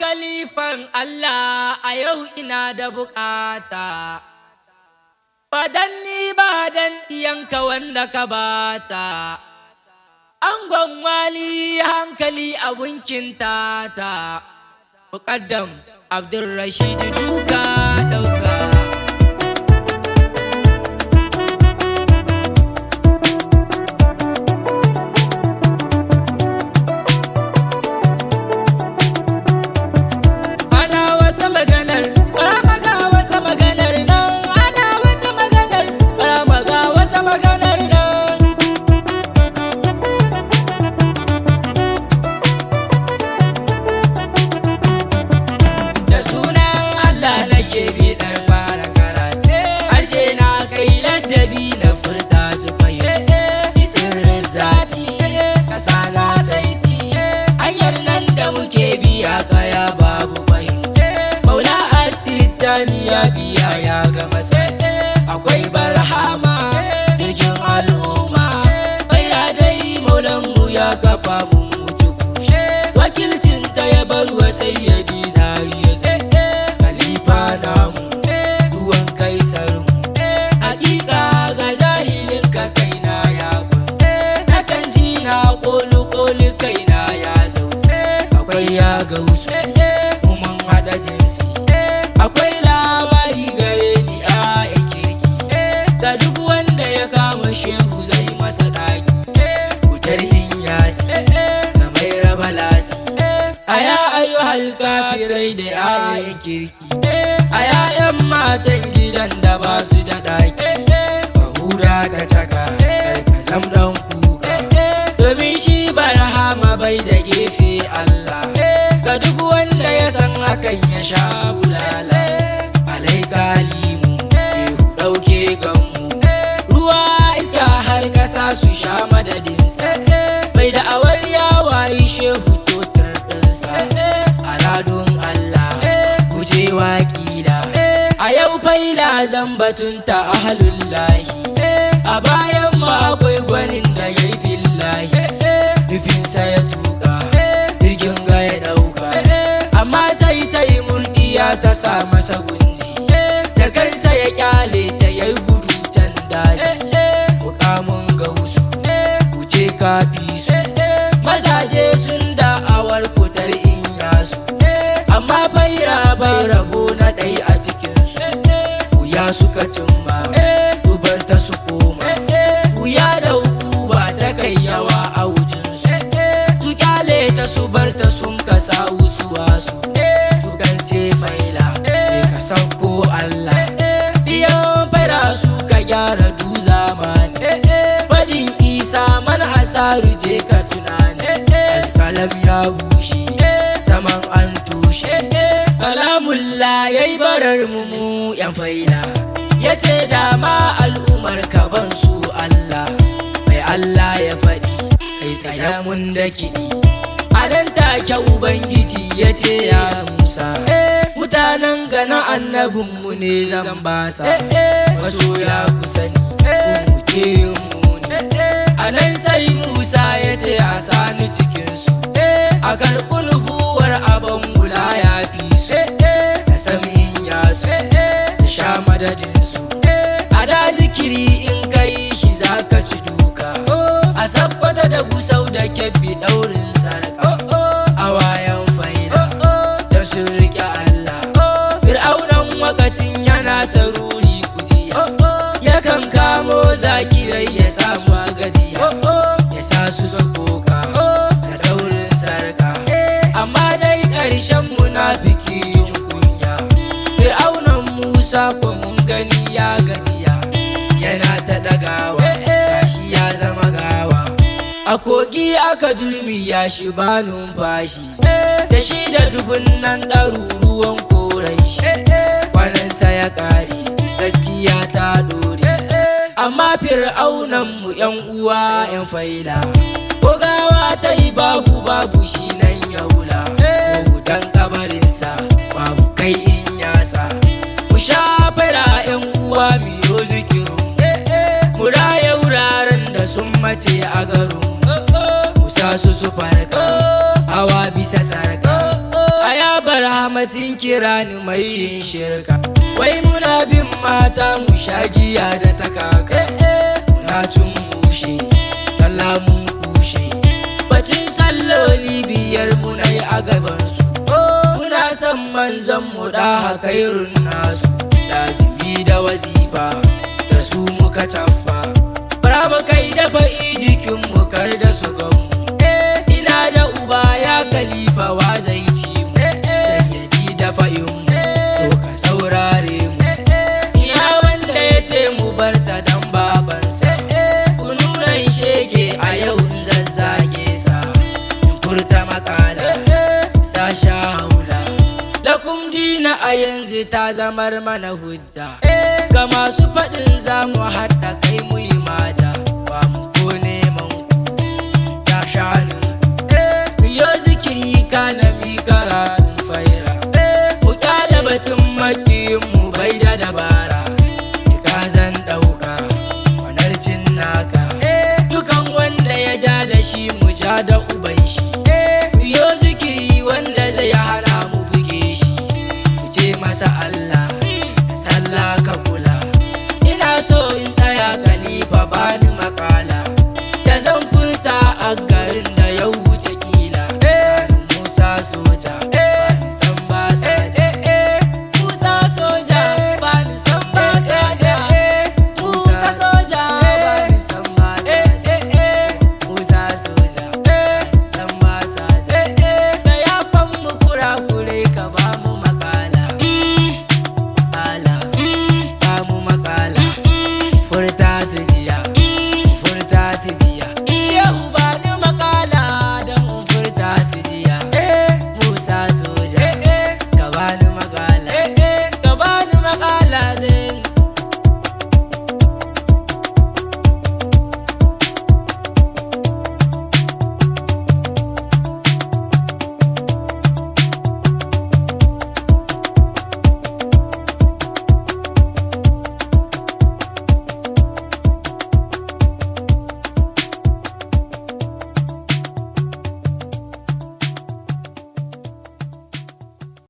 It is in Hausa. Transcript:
kalifan Allah a yau ina da bukata, ba dan ni ba dan iyanka wanda ka bata. Angon wali hankali abun kintata, muƙaddam Abdulrashid duka ɗauka. Ya biya ya gama sai akwai barhama jirgin al'umma, baira dai maulanmu ya kafa mun wuce kushe, wakilcinta ya bar wa sayyadi zariya zai khalifa namu duwan kaisarmu. Hakika ga jahilin ka kaina ya kunte, na kan ji na kolu kaina ya zaute. Akwai ya gausu mun hada jinsi, akwai labari gare ni a kirki, ga duk wanda ya kama shehu zai masa daki. Kutar inyasi ga mai raba lasi, aya ayyuhal kafirai da ayin kirki, aya yan matan gidan da ba su da daki. Bahura ka taka ka zam dan kuka, domin shi barhama bai da gefe Allah. Ga duk wanda ya san hakan ya sha bulala. Alaikalimu Yehu ɗauke ganmu, ruwa iska har ƙasa su sha madadinsa. Bai da awar yawayi shehu totar ɗinsa, aladun Allah guje wakila. A yau faila zan batunta ahalullahi, a bayan ma akwai gwanin da ya yi fillahi. Nufinsa ya tuka jirgin ga ya ɗauka, amma sai ta yi murɗiya ta sa masa gunji, da kansa ya kyale ta yayi gudu can daji. Mukamin gausu kuje kafi su, mazaje sun da'awar fitar inyasu, amma baira bai rabo na ɗai a cikinsu. Wuya suka cimma dubar ta su koma, wuya da hukuma ta kai yawa a wujinsu. Su kyale ta su bar ta sun kasa wasu wasu, su gance faila sai ka sauko Allah. Diyan fara su ka gyara du zamani, faɗin isa man hasaru je ka tunani. Alkalam ya bushe zaman an tushe, kalamullah yayi barar mu yan faila. Ya ce dama al'umar ka ban su Allah, mai Allah ya faɗi kai tsaya mun da kiɗi. A nan take Ubangiji ya ce ya Musa, mutanen gana annabinmu ne zan basa, masoya ku sani ku ke muni. A nan sai Musa ya ce a sani cikinsu, a karɓi nubuwar abin gula ya fi su, da sami'in ya su da sha madadinsu. A da zikiri in kai shi za ka ci duka, a sabbata da gusau da kebbi ɗaurin sarka. A wayan faida da sun riƙe Allah, fir'aunan wakacin yana ta ruri kujiya, yakan kamo zakirai ya sa su gajiya, ya sa su koka da saurin sarka. Amma dai ƙarshen munafiki jin kunya, fir'aunan Musa ko mun gani ya gajiya, yana ta ɗagawa gashi ya zama gawa. A kogi aka dulmi ya shi ba numfashi, da shi da dubunnan ɗaruruwan korai shi. Kwanansa ya ƙare gaskiya ta ɗore, amma fir'aunanmu yan uwa yan faila, ko gawa ta yi babu shi nan ya wula. Ko dan kabarinsa babu kai in yasa, mu sha fara yan uwa miyo zikirin, mu raya wuraren da sun mace a garin, mu sa su farka hawa bisa sarka. A ya rahama sun kira ni mai yin shirka. Wai muna bin mata mu shagiya da ta kaka. Muna cin mushe kalla mun kushe. Bacin salloli biyar muna yi a gabansu. Muna son manzon mu da hakairun nasu. Lazimi da wazifa da su muka tafa. Bara kai da ba'i jikin mu kar da su gamu. Ina da uba ya khalifa wa zai ci mu. Sayyadi da fa'in mu to ka saurare mu. Ina wanda ya ce mu barta dan babansa. Kunuran shege a yau in zazzage sa. In furta makala sa sha haula. Lakum dina a yanzu ta zamar mana hujja. Ga masu faɗin za mu haɗa kai mu yi mata. Ba mu ko neman ku ta shanin. Biyo zikiri kana mi karatu.